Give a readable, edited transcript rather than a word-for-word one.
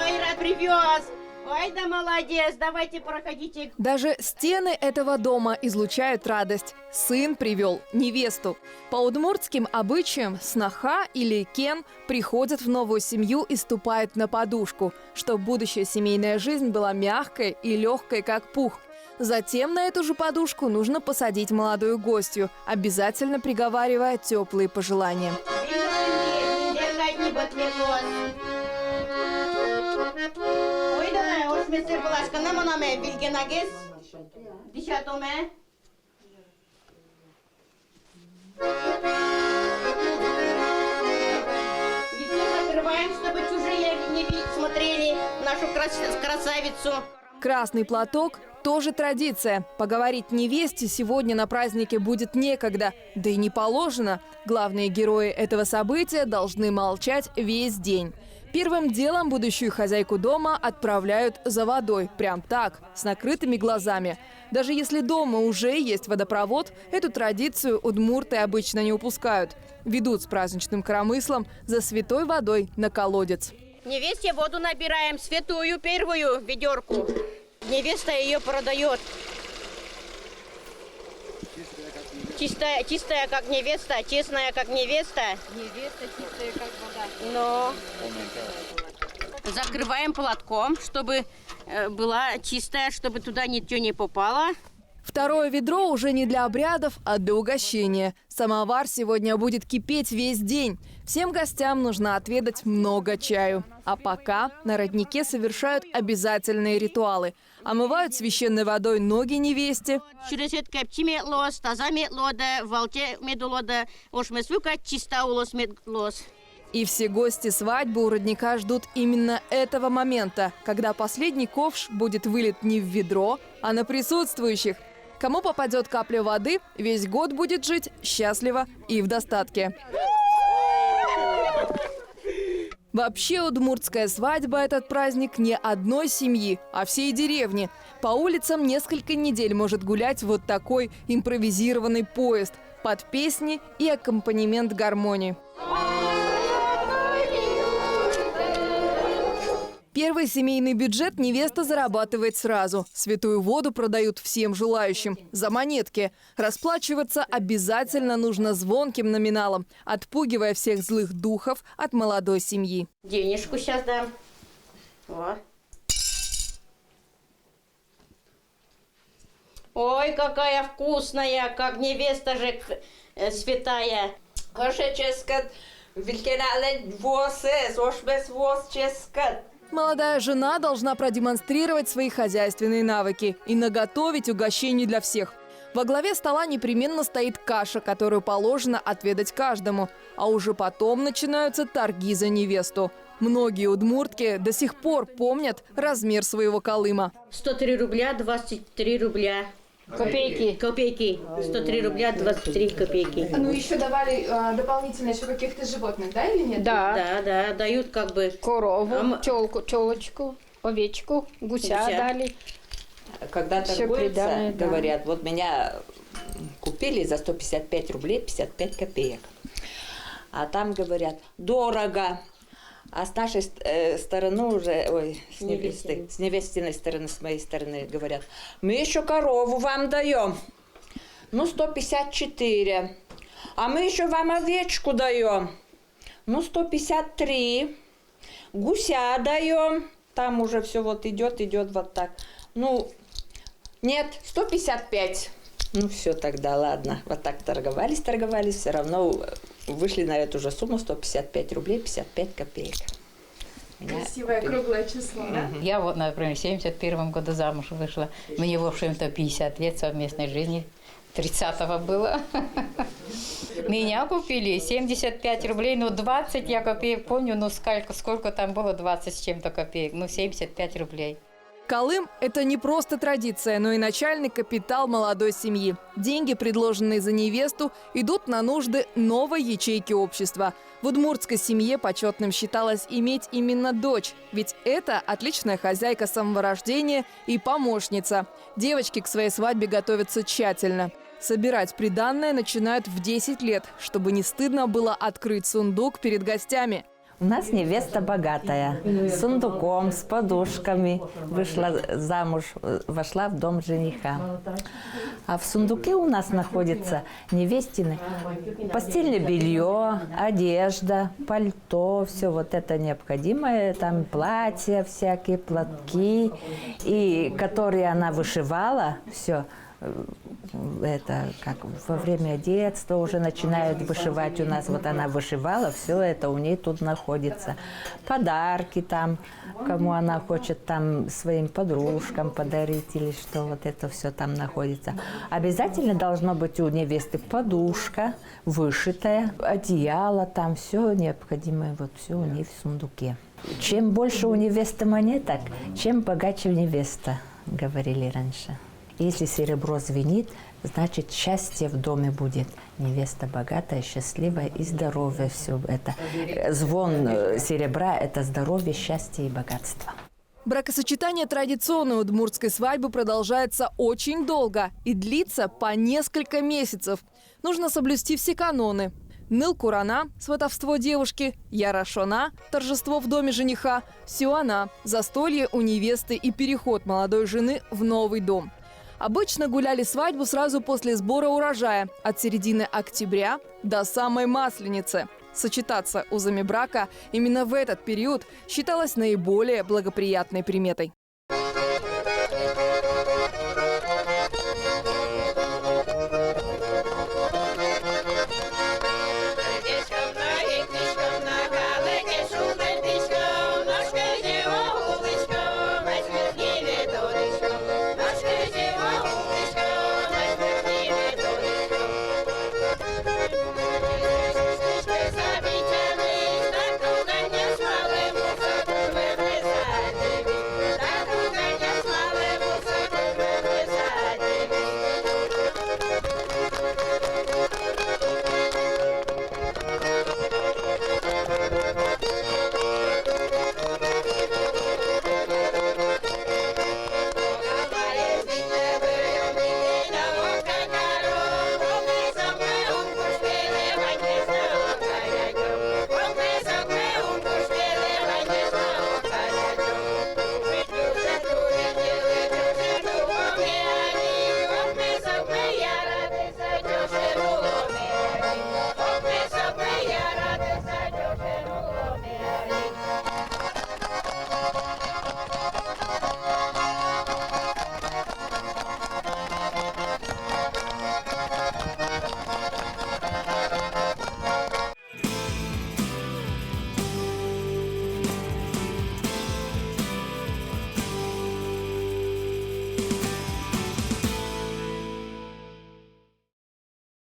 Айрат привез. Ой, да молодец, давайте проходите. Даже стены этого дома излучают радость. Сын привел невесту. По удмуртским обычаям сноха или кен приходят в новую семью и ступают на подушку, чтобы будущая семейная жизнь была мягкой и легкой, как пух. Затем на эту же подушку нужно посадить молодую гостью, обязательно приговаривая теплые пожелания. Мистер Палашка, нам она ме билгенагес. Дишатоме. Яйцо закрываем, чтобы чужие не смотрели нашу красавицу. Красный платок – тоже традиция. Поговорить невесте сегодня на празднике будет некогда, да и не положено. Главные герои этого события должны молчать весь день. Первым делом будущую хозяйку дома отправляют за водой. Прям так, с накрытыми глазами. Даже если дома уже есть водопровод, эту традицию удмурты обычно не упускают. Ведут с праздничным коромыслом за святой водой на колодец. Невесте воду набираем, святую первую ведерку. Невеста ее продает. Чистая как невеста, честная как невеста. Невеста чистая как вода. Но закрываем платком, чтобы была чистая, чтобы туда ничего не попало. Второе ведро уже не для обрядов, а для угощения. Самовар сегодня будет кипеть весь день. Всем гостям нужно отведать много чаю. А пока на роднике совершают обязательные ритуалы. Омывают священной водой ноги невесте. Шуресет кепчи метлос, таза метлода, валте медулода, ошмесвука чиста улос метлос. И все гости свадьбы у родника ждут именно этого момента, когда последний ковш будет вылит не в ведро, а на присутствующих. Кому попадет капля воды, весь год будет жить счастливо и в достатке. Вообще удмуртская свадьба – этот праздник не одной семьи, а всей деревни. По улицам несколько недель может гулять вот такой импровизированный поезд под песни и аккомпанемент гармонии. Первый семейный бюджет невеста зарабатывает сразу. Святую воду продают всем желающим. За монетки. Расплачиваться обязательно нужно звонким номиналом, отпугивая всех злых духов от молодой семьи. Денежку сейчас дам. Вот. Ой, какая вкусная, как невеста же святая. Молодая жена должна продемонстрировать свои хозяйственные навыки и наготовить угощений для всех. Во главе стола непременно стоит каша, которую положено отведать каждому. А уже потом начинаются торги за невесту. Многие удмуртки до сих пор помнят размер своего колыма. 103 рубля, 23 рубля. Копейки. Копейки. 103 рубля, 23 копейки. Ну, еще давали дополнительно еще каких-то животных, да, или нет? Да, дают как бы... Корову, телочку, овечку, гуся дали. Когда Всё торгуются, приданое, да. говорят, вот меня купили за 155 рублей 55 копеек. А там говорят, дорого. А с нашей стороны уже, ой, с невестиной стороны, с моей стороны говорят, мы еще корову вам даем, ну 154, а мы еще вам овечку даем, ну 153, гуся даем, там уже все вот идет вот так, ну нет, 155. Ну все тогда, ладно. Вот так торговались, все равно вышли на эту же сумму 155 рублей 55 копеек. Красивое круглое число, да? Я вот, например, в 71 году замуж вышла. Мне, в общем-то, 50 лет совместной жизни. 30-го было. Меня купили 75 рублей, ну 20 я копеек помню, ну сколько там было, 20 с чем-то копеек, ну 75 рублей. Колым – это не просто традиция, но и начальный капитал молодой семьи. Деньги, предложенные за невесту, идут на нужды новой ячейки общества. В удмуртской семье почетным считалось иметь именно дочь, ведь это отличная хозяйка с самого рождения и помощница. Девочки к своей свадьбе готовятся тщательно. Собирать приданное начинают в 10 лет, чтобы не стыдно было открыть сундук перед гостями. У нас невеста богатая, с сундуком, с подушками. Вышла замуж, вошла в дом жениха. А в сундуке у нас находится невестины постельное белье, одежда, пальто, все вот это необходимое. Там платья всякие, платки, и которые она вышивала, все. Это как во время детства уже начинают вышивать у нас. Вот она вышивала, все это у ней тут находится. Подарки там, кому она хочет там своим подружкам подарить или что, вот это все там находится. Обязательно должно быть у невесты подушка вышитая, одеяло, там все необходимое, вот все у ней в сундуке. Чем больше у невесты монеток, чем богаче невеста, говорили раньше. Если серебро звенит, значит счастье в доме будет. Невеста богатая, счастливая и здоровая. Все это. Звон серебра – это здоровье, счастье и богатство. Бракосочетание традиционной удмуртской свадьбы продолжается очень долго и длится по несколько месяцев. Нужно соблюсти все каноны. Ныл-курана – сватовство девушки, ярашона – торжество в доме жениха, сюана – застолье у невесты и переход молодой жены в новый дом. Обычно гуляли свадьбу сразу после сбора урожая, от середины октября до самой Масленицы. Сочетаться узами брака именно в этот период считалось наиболее благоприятной приметой.